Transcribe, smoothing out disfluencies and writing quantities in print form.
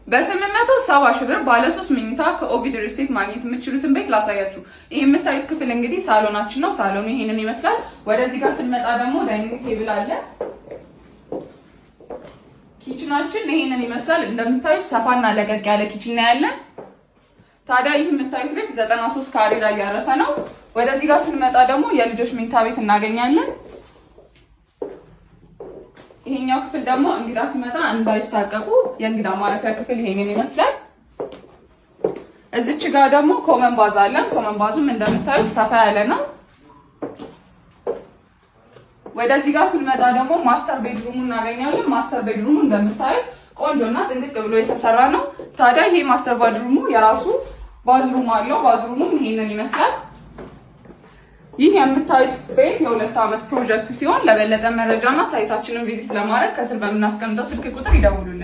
በ870 ሺህ ብር ባለ 3 መኝታ ከኦቪድ ሪል ስቴት ማግኘት የምትችሉትን ቤት ላሳያችሁ። ይሄ የምታዩት ክፍል እንግዲህ ሳሎናችን ነው። ሳሎኑ ይሄንን ይመስላል። ወደዚህ ጋር ስንመጣ ደግሞ ዳይኒንግ ቴብል አለ። ኪችናችን ይሄንን ይመስላል። እንደምታዩት ሰፋና ለቀቅ ያለ ኪችን ነው ያለን። ታዲያ ይህ የምታዩት ቤት 93 ካሬ ላይ ያረፈ ነው። ወደዚህ ጋር ስንመጣ ደግሞ የልጆች መኝታ ቤት እናገኛለን። ይሄኛው ክፍል ደግሞ እንግዳ ሲመጣ እንዳይሳቀቁ የእንግዳ ማረፊያ ክፍል ይሄንን ይመስላል። እዚች ጋር ደግሞ ኮመን ባዝ አለን። ኮመን ባዙም እንደምታዩት ሰፋ ያለ ነው። ወደዚህ ጋር ስንመጣ ደግሞ ማስተር ቤድሩም እናገኛለን። ማስተር ቤድሩሙ እንደምታዩት ቆንጆና ጥንቅቅ ብሎ የተሰራ ነው። ታዲያ ይሄ ማስተር ቤድሩሙ የራሱ ባዝሩም አለው። ባዝሩሙም ይሄንን ይመስላል። ይህ የምታዩት ቤት የ2 ዓመት ፕሮጀክት ሲሆን ለበለጠ መረጃና ሳይታችንን ቪዚት ለማድረግ ከስር በምናስቀምጠው ስልክ ቁጥር ይደውሉልን።